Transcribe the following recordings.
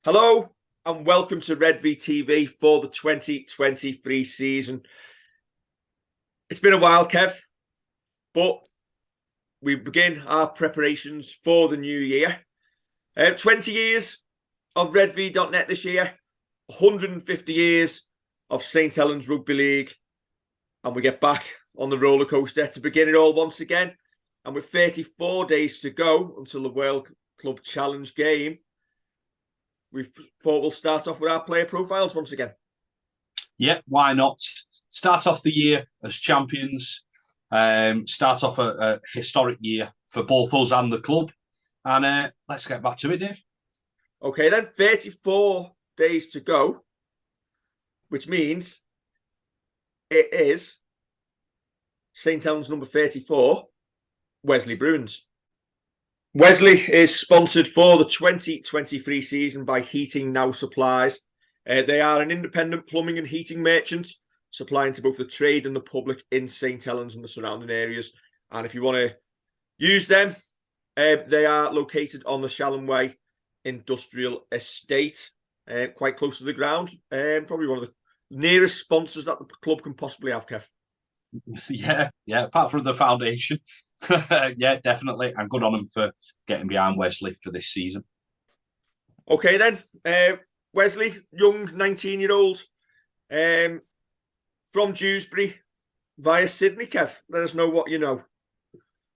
Hello and welcome to Redvee TV for the 2023 season. It's been a while, Kev, but we begin our preparations for the new year. 20 years of Redvee.net this year, 150 years of St Helens Rugby League, and we get back on the roller coaster to begin it all once again. And with 34 days to go until the World Club Challenge game, we thought we'll start off with our player profiles once again. Yeah, why not? Start off the year as champions. Start off a historic year for both us and the club. And let's get back to it, Dave. Okay, then 34 days to go, which means it is St Helens number 34, Wesley Bruines. Wesley is sponsored for the 2023 season by Heating Now Supplies. They are an independent plumbing and heating merchant, supplying to both the trade and the public in St Helens and the surrounding areas. And if you want to use them, they are located on the Shalom Way Industrial Estate, quite close to the ground. Probably one of the nearest sponsors that the club can possibly have, Kev. Yeah, apart from the foundation. Yeah, definitely. And good on him for getting behind Wesley for this season. Okay, then. Wesley, young 19-year-old from Dewsbury via Sydney, Kev. Let us know what you know.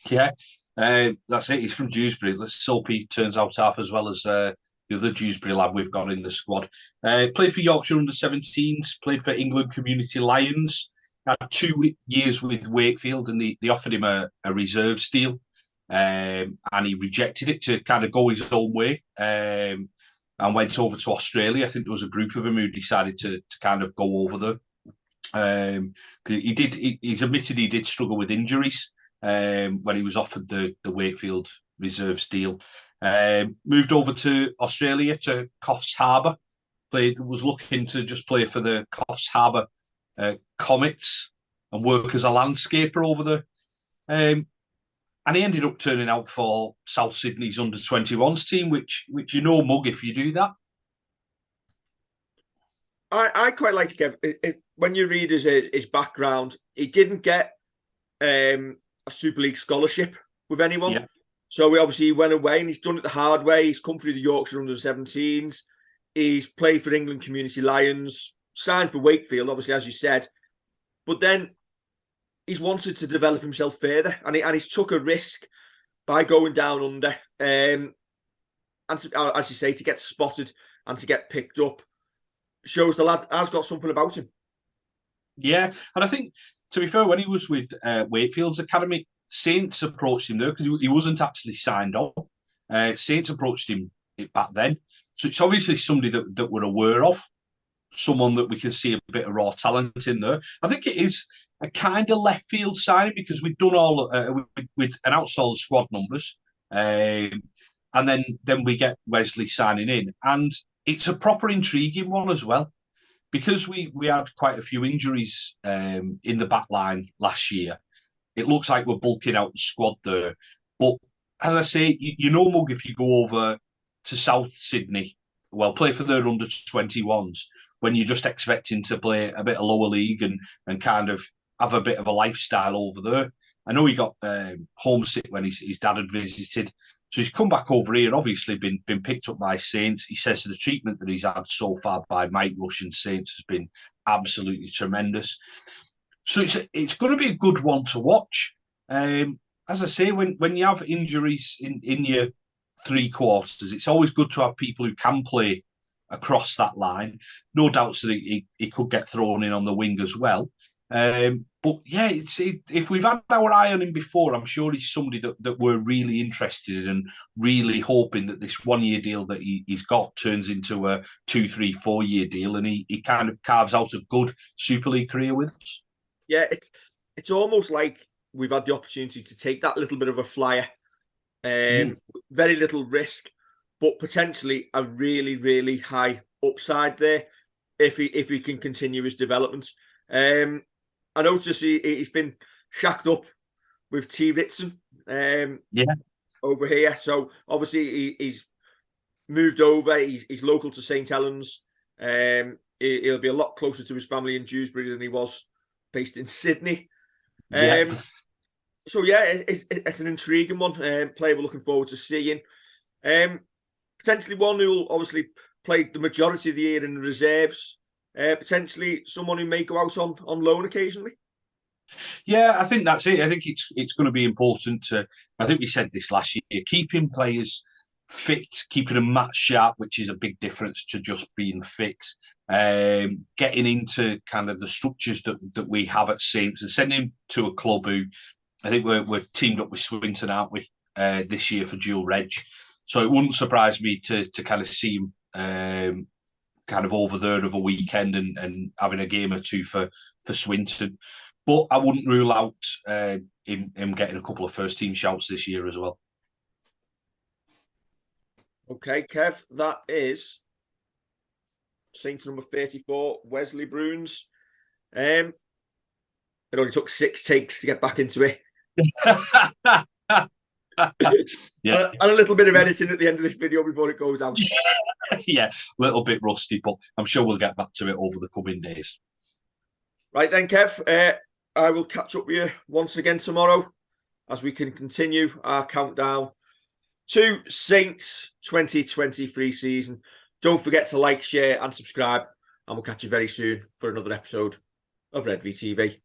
Yeah, that's it. He's from Dewsbury. Let's hope he turns out half as well as the other Dewsbury lad we've got in the squad. Played for Yorkshire under-17s, played for England Community Lions. Had 2 years with Wakefield, and they offered him a reserves deal, and he rejected it to kind of go his own way, and went over to Australia. I think there was a group of them who decided to kind of go over there. He's admitted he did struggle with injuries when he was offered the Wakefield reserves deal. Moved over to Australia to Coffs Harbour. Was looking to just play for the Coffs Harbour Comets and work as a landscaper over there. And he ended up turning out for South Sydney's under-21s team, which you know, Mug, if you do that. I quite like it. When you read his background, he didn't get a Super League scholarship with anyone. Yeah. So he went away and he's done it the hard way. He's come through the Yorkshire under-17s. He's played for England Community Lions, signed for Wakefield, obviously, as you said. But then he's wanted to develop himself further, and he's took a risk by going down under. And to, as you say, to get spotted and to get picked up shows the lad has got something about him. Yeah, and I think, to be fair, when he was with Wakefield's academy, Saints approached him there because he wasn't actually signed up. Saints approached him back then. So it's obviously somebody that we're aware of, someone that we can see a bit of raw talent in there. I think it is a kind of left field signing because we've done all with announced all the squad numbers, and then we get Wesley signing in, and it's a proper intriguing one as well because we had quite a few injuries in the back line last year. It looks like we're bulking out the squad there, but as I say, you know, Mug, if you go over to South Sydney, well, play for their under-21s, when you're just expecting to play a bit of lower league and kind of have a bit of a lifestyle over there. I know he got homesick when his dad had visited. So he's come back over here, obviously been picked up by Saints. He says the treatment that he's had so far by Mike Rush and Saints has been absolutely tremendous. So it's going to be a good one to watch. As I say, when you have injuries in your three quarters, it's always good to have people who can play across that line. No doubts that he could get thrown in on the wing as well. But yeah, if we've had our eye on him before, I'm sure he's somebody that we're really interested in and really hoping that this 1 year deal that he's got turns into a 2, 3, 4 year deal, and he kind of carves out a good Super League career with us. Yeah, it's almost like we've had the opportunity to take that little bit of a flyer. Very little risk, but potentially a really, really high upside there if he can continue his development. I notice he's been shacked up with T. Ritson over here. So obviously he's moved over. He's local to St Helens. He'll be a lot closer to his family in Dewsbury than he was based in Sydney. Yeah. So yeah, it's an intriguing one. Player we're looking forward to seeing. Potentially one who will obviously play the majority of the year in the reserves. Potentially someone who may go out on loan occasionally. Yeah, I think that's it. I think it's going to be important to. I think we said this last year. Keeping players fit, keeping them match sharp, which is a big difference to just being fit. Getting into kind of the structures that we have at Saints and sending him to a club who I think we're teamed up with Swinton, aren't we, this year for dual reg. So it wouldn't surprise me to kind of see him kind of over there of a weekend and having a game or two for Swinton. But I wouldn't rule out him getting a couple of first team shouts this year as well. Okay, Kev, that is Saints number 34, Wesley Bruines. It only took 6 takes to get back into it. Yeah. And a little bit of editing at the end of this video before it goes out. Yeah, a little bit rusty, but I'm sure we'll get back to it over the coming days. Right then, Kev, I will catch up with you once again tomorrow as we can continue our countdown to Saints 2023 season. Don't forget to like, share and subscribe, and we'll catch you very soon for another episode of Redvee TV.